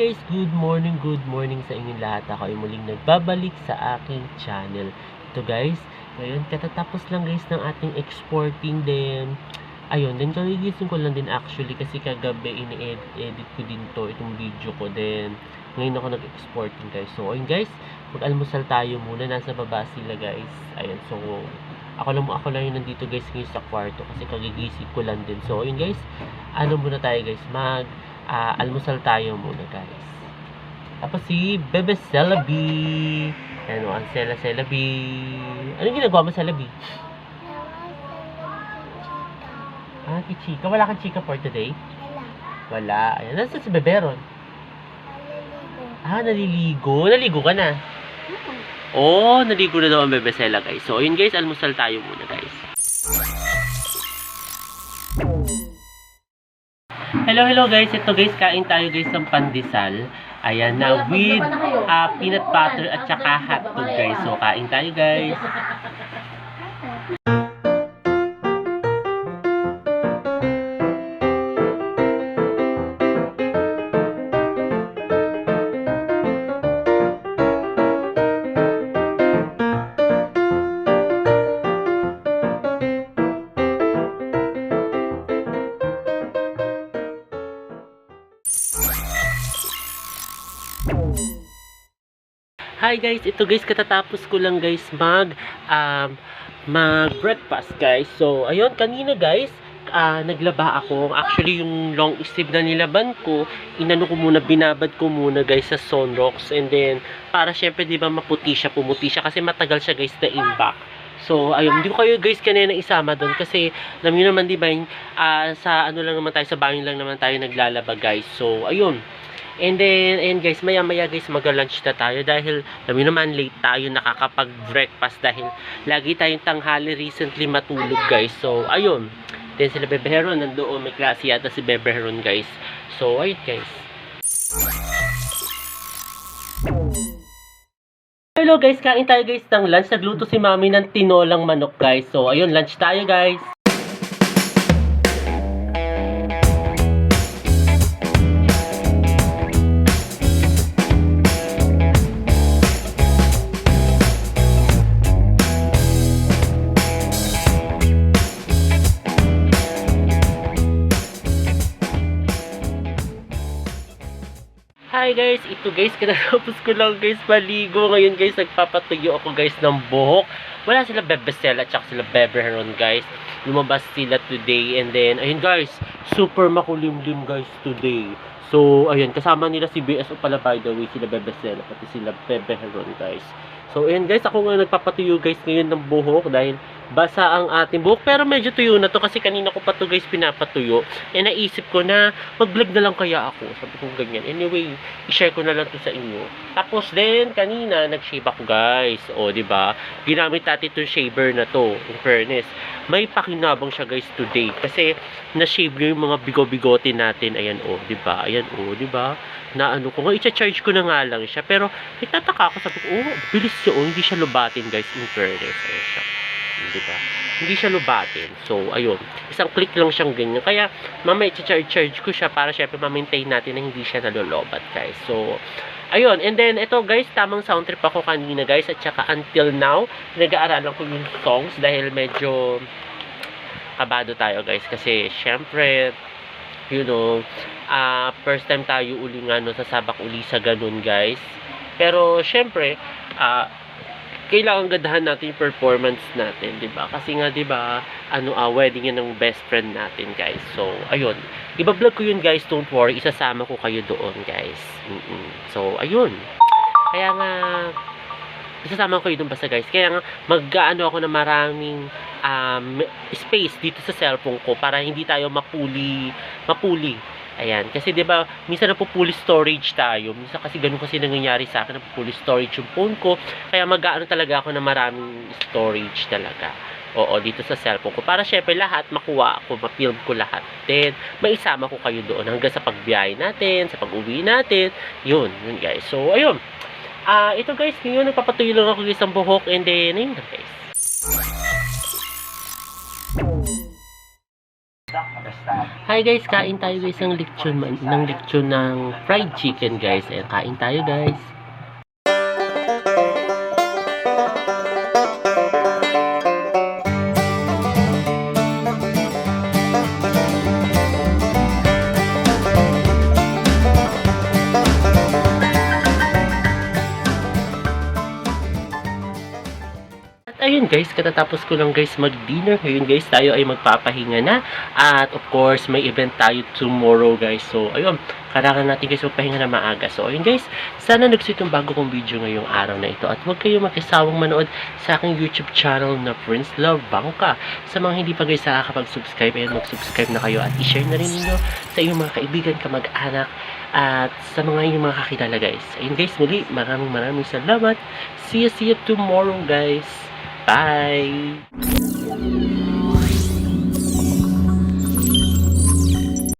guys, good morning sa inyong lahat. Ako ay muling nagbabalik sa aking channel. Ito guys, ngayon katatapos lang guys ng ating exporting din. Ayun, then kagigising ko lang din actually kasi kagabi ini-edit ko din itong video ko din. Ngayon ako nag-exporting guys. So ayun guys, mag-almusal tayo muna. Nasa baba sila guys. Ayun, so ako lang yung nandito guys ngayon sa kwarto kasi kagigising ko lang din. So ayun guys, ano muna tayo guys, almusal tayo muna guys. Tapos si Bebe Celebi. Ano, ang Celebi. Anong ginagawa mo, Celebi? Ah, kay Chika. Wala kang Chika for today? Wala. Ayan, nasa si Bebe ron? Ah, naliligo. Naligo ka na? Oh, naligo na daw ang Bebe Cela guys. So, ayun guys, almusal tayo muna guys. Hello guys, ito guys, kain tayo guys ng pandesal. Ayan na with peanut butter at saka hotdog guys. So kain tayo guys. Hi guys, ito guys, katatapos ko lang guys mag-breakfast guys. So, ayun, kanina guys, naglaba ako. Actually, yung long sleeve na nilaban ko, binabad ko muna guys sa Sunrox. And then, para syempre, di ba, pumuti siya kasi matagal siya guys na imbak. So, ayun, hindi ko kayo guys kanina isama doon kasi alam niyo naman, di ba, sa ano lang naman tayo, sa bahay lang naman tayo naglalaba guys. So, ayun. And then guys, maya guys, mag-lunch na tayo dahil alam niyo naman late tayo nakakapag-breakfast dahil lagi tayong tanghali recently matulog guys. So, ayun. Then sila Bebe Heron, nandoon, may klase yata si Bebe Heron guys. So, ayun guys. Hello guys, kain tayo guys ng lunch. Nagluto si Mami ng tinolang manok guys. So, ayun, lunch tayo guys. Hi guys, ito guys, kinatapos ko lang guys maligo. Ngayon guys, nagpapatuyo ako guys ng buhok. Wala sila Bebe Cela at sila Bebe Heron guys. Lumabas sila today. And then, ayun guys, super makulimlim guys today. So, ayun, kasama nila si BSO pala by the way, sila Bebe Cela, pati sila Bebe Heron guys. So, ayun guys, ako nga nagpapatuyo guys ngayon ng buhok dahil basa ang ating buhok. Pero medyo tuyo na to kasi kanina ko pa to guys pinapatuyo. E naisip ko na mag-vlog na lang kaya ako. Sabi ko ganyan. Anyway, i-share ko na lang to sa inyo. Tapos din, kanina nag-shave ako guys. O, diba? Ginamit natin itong shaver na to. In fairness, may pakinabang siya guys today. Kasi na-shave yung mga bigo-bigote natin. Ayan o, diba? Ayan o, diba? Na ano ko nga, i-charge ko na nga lang siya. Pero, nagtataka ako. Sabi ko, oh, bilis siya o. Hindi siya lubatin guys. In fairness. Ayan siya. Diba? Hindi siya lubatin. So, ayun. Isang click lang siyang ganyan. Kaya, mamaya i-charge ko siya para syempre ma-maintain natin na hindi siya nalolobat, guys. So, ayun. And then, ito guys, tamang sound trip ako kanina, guys. At saka until now, nag-aaralan ko yung songs dahil medyo kabado tayo, guys. Kasi, syempre, you know, first time tayo uli nga, no, sasabak uli sa ganun, guys. Pero, syempre, kailangan gadahan natin yung performance natin, 'di ba? Kasi nga 'di ba, wedding yan ng best friend natin, guys. So, ayun. Iba-vlog ko yun, guys. Don't worry, isasama ko kayo doon, guys. So, ayun. Kaya nga isasama ko kayo doon basta, guys. Kaya nga mag-aano ako na maraming space dito sa cellphone ko para hindi tayo mapuli. Ayan, kasi 'di ba, minsan napupuli storage tayo. Minsan kasi ganun kasi nangyayari sa akin, napupuli storage yung phone ko. Kaya mag-aano talaga ako na maraming storage talaga. Oo, dito sa cellphone ko. Para syempre lahat makuha ako, ma-film ko lahat. Then, maisama ko kayo doon hanggang sa pagbiyahe natin, sa pag-uwi natin. Yun guys. So, ayun. Ito guys, ngayon nagpapatuloy lang ako guys ang buhok and then, ayun guys. Hi guys, kain tayo guys ng lechon ng fried chicken guys. Ayan, kain tayo guys. At ayun guys, katatapos ko lang guys mag-dinner. Ayun guys, tayo ay magpapahinga na. At of course, may event tayo tomorrow guys. So ayun, kailangan natin guys magpahinga na maaga. So ayun guys, sana nagsuot yung bago kong video ngayong araw na ito. At huwag kayong magkasawang manood sa aking YouTube channel na Prince Love Bangka. Sa mga hindi pa guys nakakapag-subscribe, ayun, mag-subscribe na kayo at i-share na rin ninyo sa iyong mga kaibigan, kamag-anak, at sa mga inyong mga kakilala guys. Ayun guys, muli, maraming salamat. See you tomorrow guys. Bye!